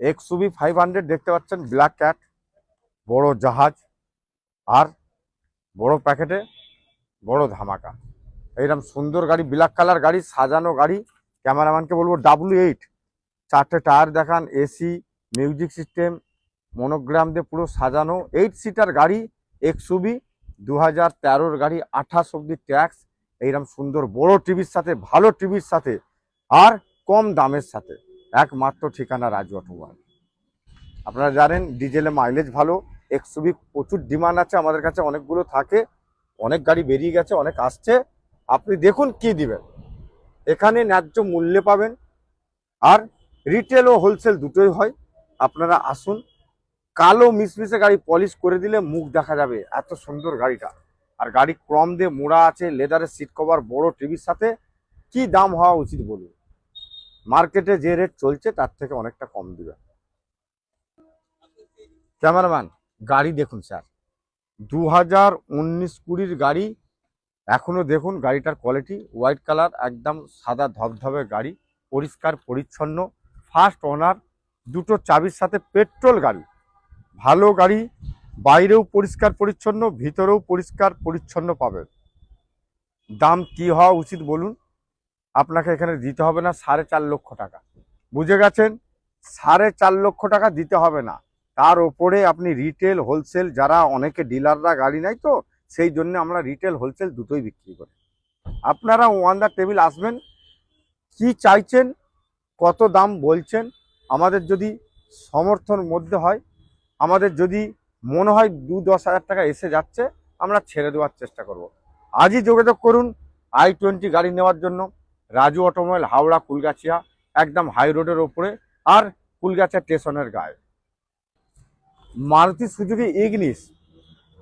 XUV 500 দেখতে পাচ্ছেন, black cat, বড় জাহাজ, আর বড় প্যাকেটে বড় ধামাকা। এইরকম সুন্দর গাড়ি, ব্ল্যাক কালার গাড়ি, সাজানো গাড়ি। ক্যামেরাম্যানকে বলবো W8, 4টে টায়ার দেখান, এসি, মিউজিক সিস্টেম, মনোগ্রাম দিয়ে পুরো সাজানো 8 সিটার গাড়ি। XUV 2013 গাড়ি, 28 অব্দি ট্যাক্স। এইরকম সুন্দর বড় টিভির সাথে, ভালো টিভির সাথে, আর কম দামের সাথে, একমাত্র ঠিকানা রাজু অটোমোবাইল। আপনারা জানেন ডিজেলে মাইলেজ ভালো। XUV প্রচুর ডিমান্ড আছে আমাদের কাছে, অনেকগুলো থাকে, অনেক গাড়ি বেরিয়ে গেছে, অনেক আসছে। আপনি দেখুন কি দিবেন, এখানে ন্যায্য মূল্যে পাবেন, আর রিটেল ও হোলসেল দুটোই হয়। আপনারা আসুন, কালো মিসমিসে গাড়ি পলিশ করে দিলে মুখ দেখা যাবে, এত সুন্দর গাড়িটা। আর গাড়ি ক্রম দিয়ে মোড়া আছে, লেদারের সিট কভার, বড় টিভির সাথে। কি দাম হওয়া উচিত বলুন? মার্কেটে যে রেট চলছে তার থেকে অনেকটা কম দিবে। ক্যামেরাম্যান, গাড়ি দেখুন স্যার, 2019-20 গাড়ি। এখনো দেখুন গাড়িটার কোয়ালিটি, হোয়াইট কালার, একদম সাদা ধবধবে গাড়ি, পরিষ্কার পরিচ্ছন্ন, ফার্স্ট ওনার, দুটো চাবির সাথে, পেট্রোল গাড়ি, ভালো গাড়ি। বাইরেও পরিষ্কার পরিচ্ছন্ন, ভিতরেও পরিষ্কার পরিচ্ছন্ন পাবেন। দাম কি হওয়া উচিত বলুন? আপনাকে এখানে দিতে হবে না 4.5 লক্ষ টাকা, বুঝে গেছেন? 4.5 লক্ষ টাকা দিতে হবে না। তার ওপরে আপনি রিটেল হোলসেল, যারা অনেকে ডিলাররা গাড়ি নেয়, তো সেই জন্য আমরা রিটেল হোলসেল দুটোই বিক্রি করি। আপনারা ওয়ান দ্য টেবিল আসবেন, কি চাইছেন, কত দাম বলছেন, আমাদের যদি সমর্থন মধ্যে হয়, আমাদের যদি মনে হয় 2-10 হাজার টাকা এসে যাচ্ছে, আমরা ছেড়ে দেওয়ার চেষ্টা করব। আজই যোগাযোগ করুন i20 গাড়ি নেওয়ার জন্য। রাজু অটোমোবাইল, হাওড়া কুলগাছিয়া, একদম হাই রোডের ওপরে, আর কুলগাছিয়া স্টেশনের গায়ে। Maruti Suzuki Ignis,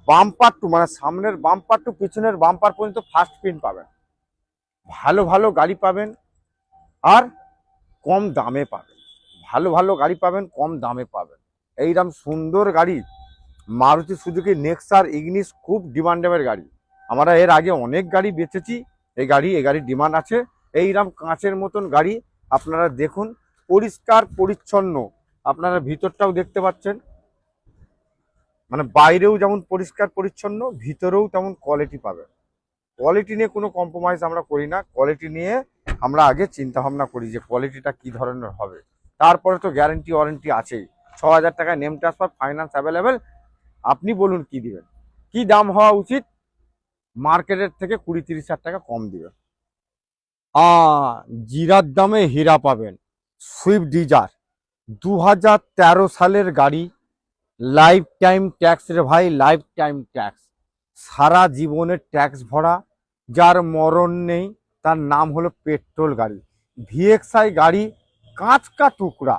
bumper to, মানে সামনের বাম্পার টু পিছনের বাম্পার পর্যন্ত ফার্স্ট প্রিন্ট পাবেন। ভালো ভালো গাড়ি পাবেন, আর কম দামে পাবেন। ভালো ভালো গাড়ি পাবেন, কম দামে পাবেন। এইরকম সুন্দর গাড়ি মারুতি সুজুকি নেক্সার ইগনিস খুব ডিমান্ডেবল গাড়ি। আমরা এর আগে অনেক গাড়ি বেচেছি। এই গাড়ির ডিমান্ড আছে। এইরকম কাঁচের মতন গাড়ি আপনারা দেখুন, পরিষ্কার পরিচ্ছন্ন। আপনারা ভিতরটাও দেখতে পাচ্ছেন, মানে বাইরেও যেমন পরিষ্কার পরিচ্ছন্ন, ভিতরেও তেমন কোয়ালিটি পাবেন। কোয়ালিটি নিয়ে কোনো কম্প্রোমাইজ আমরা করি না। কোয়ালিটি নিয়ে আমরা আগে চিন্তা ভাবনা করি যে কোয়ালিটিটা কি ধরনের হবে, তারপরে তো গ্যারেন্টি ওয়ারেন্টি আছেই। 6,000 টাকায় নেম ট্রান্সফার, ফাইন্যান্স অ্যাভেলেবেল। আপনি বলুন কি দিবেন, কি দাম হওয়া উচিত? মার্কেটের থেকে 20-30 হাজার টাকা কম দিবেন। জিরার দামে হীরা পাবেন। সুইফট ডিজার, 2013 সালের গাড়ি, লাইফ টাইম ট্যাক্স রে ভাই, লাইফ টাইম ট্যাক্স, সারা জীবনের ট্যাক্স ভরা। যার মরণ নেই, তার নাম হলো পেট্রোল গাড়ি। VXI গাড়ি, কাঁচ কা টুকরা।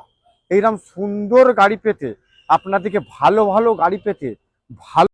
এইরকম সুন্দর গাড়ি পেতে, আপনাদেরকে ভালো ভালো গাড়ি পেতে, ভালো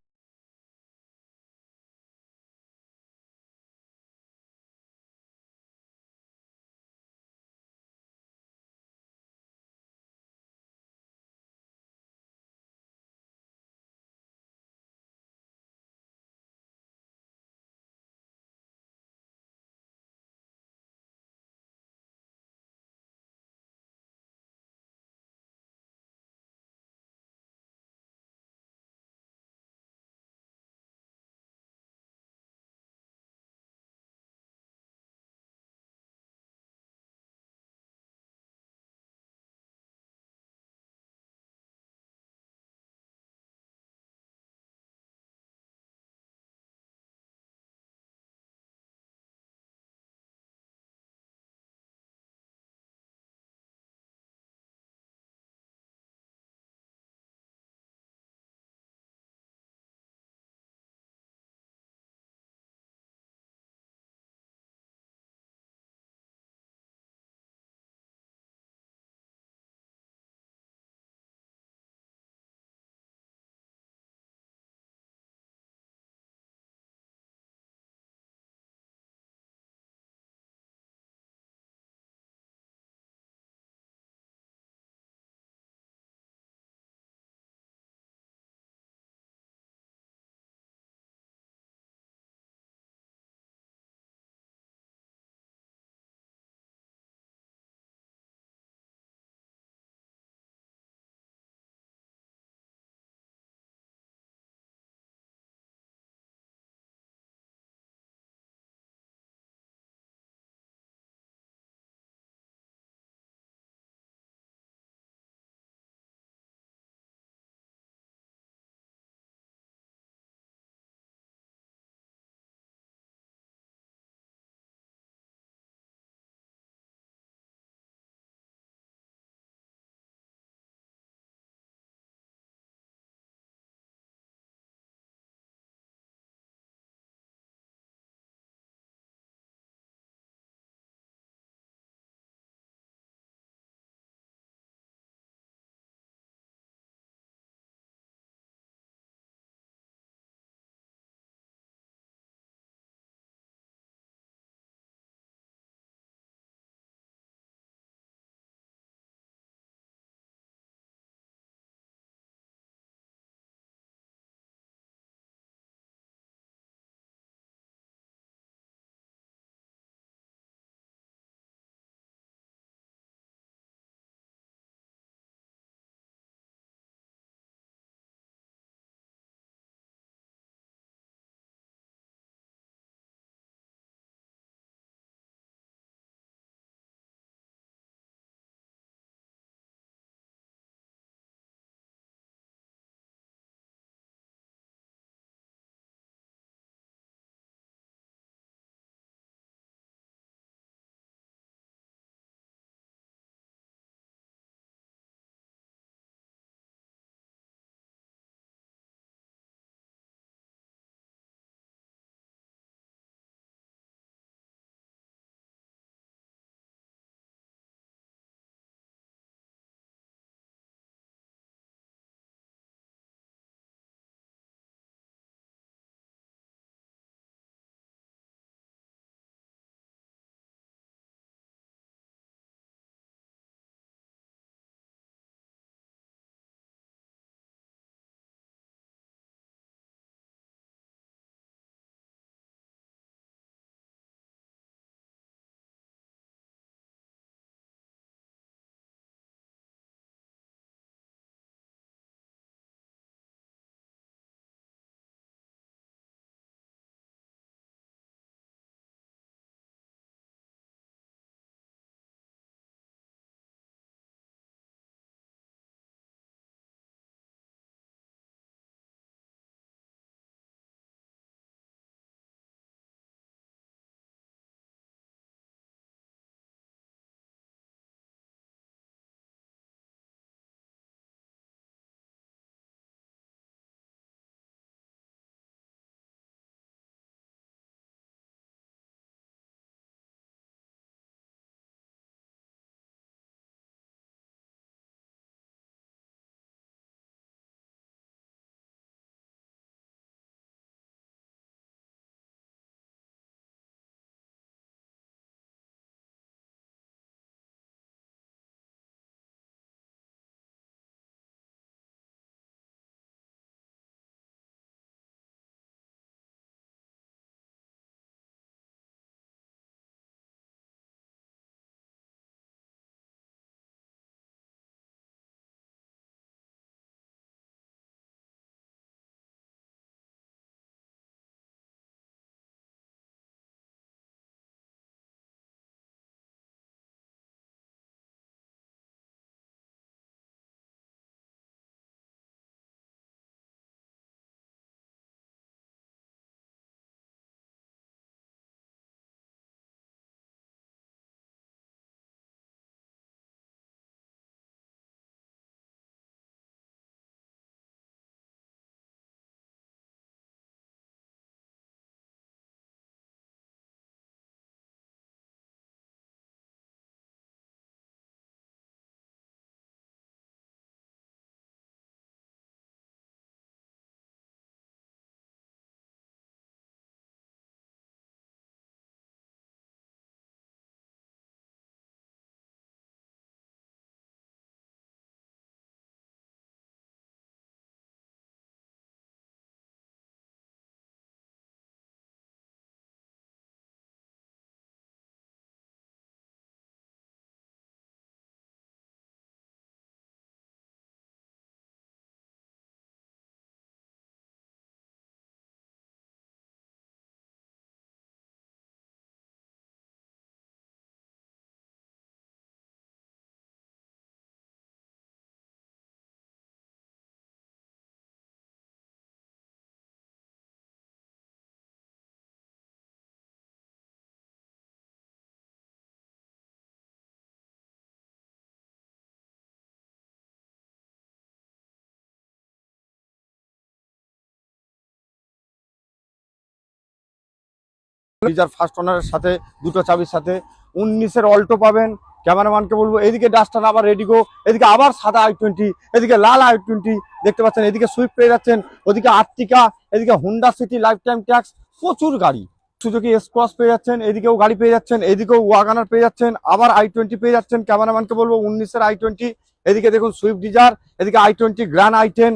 রিজার্ভ ফার্স্ট ওনারের সাথে, দুটো চাবির সাথে। 19-এর অল্টো পাবেন। ক্যামেরাম্যানকে বলবো এদিকে ডাস্টার আবার রেডি গো, এদিকে আবার সাদা i20, এদিকে লাল i20 দেখতে পাচ্ছেন, এদিকে সুইফট পেয়ে যাচ্ছেন, ওদিকে আর্টিকা, এদিকে Honda city life time tax, প্রচুর গাড়ি। সুজুকি এস ক্রস পেয়ে যাচ্ছেন, এদিকেও গাড়ি পেয়ে যাচ্ছেন, এদিকেও ওয়াগনার পেয়ে যাচ্ছেন, আবার i20 পেয়ে যাচ্ছেন। ক্যামেরাম্যানকে বলবো 19-এর i20, এদিকে দেখুন সুইফট ডিজার, এদিকে i20 grand i10,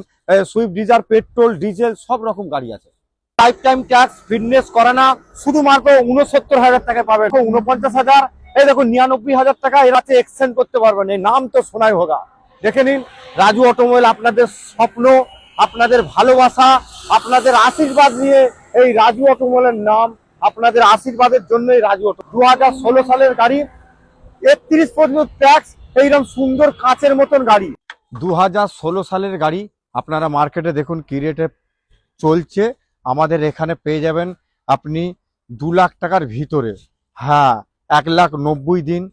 Swift desire petrol diesel সব রকম গাড়ি আছে। লাইফ টাইম ট্যাক্স ফিটনেস করানা শুধুমাত্র 69,000 টাকায় পাবেন। 49,000, এই দেখুন 99,000 টাকা এর আছে, এক্সচেঞ্জ করতে পারবেন। এই নাম তো সোনাই হোগা। দেখে নিন রাজু অটোমোবাইল, আপনাদের স্বপ্ন, আপনাদের ভালোবাসা, আপনাদের আশীর্বাদ নিয়ে এই রাজু অটোমোবাইলের নাম, আপনাদের আশীর্বাদের জন্যই রাজু অটো। 2016 সালের গাড়ি, 31 পর্যন্ত ট্যাক্স, এইরকম সুন্দর কাঁচের মতন গাড়ি। 2016 সালের গাড়ি আপনারা মার্কেটে দেখুন কি রেটে চলছে। আমাদের এখানে পেয়ে যাবেন আপনি 2 লাখ টাকার ভিতরে। হ্যাঁ, 1,90,000 দিন,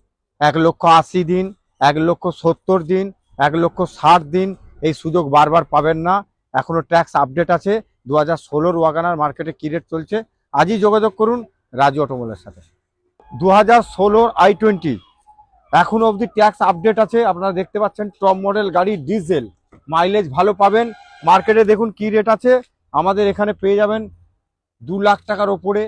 1,80,000 দিন, 1,70,000 দিন, 1,60,000 দিন, এই সুযোগ বারবার পাবেন না। এখনো ট্যাক্স আপডেট আছে। 2016 ওয়াগনার মার্কেটে কি রেট চলছে আজই যোগাযোগ করুন রাজু অটোমোবাইলের সাথে। 2016 i20 এখনো অবধি ট্যাক্স আপডেট আছে। আপনারা দেখতে পাচ্ছেন টপ মডেল গাড়ি, ডিজেল, মাইলেজ ভালো পাবেন। মার্কেটে দেখুন কি রেট আছে। আমাদের এখানে পেয়ে যাবেন 2 লাখ টাকার ওপরে,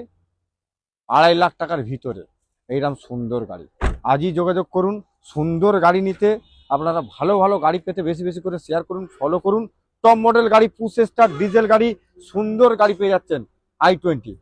2.5 লাখ টাকার ভিতরে এইরকম সুন্দর গাড়ি। আজই যোগাযোগ করুন। সুন্দর গাড়ি নিতে, আপনারা ভালো ভালো গাড়ি পেতে বেশি বেশি করে শেয়ার করুন, ফলো করুন। টপ মডেল গাড়ি, পুশ স্টার্ট ডিজেল গাড়ি, সুন্দর গাড়ি পেয়ে যাচ্ছেন i20।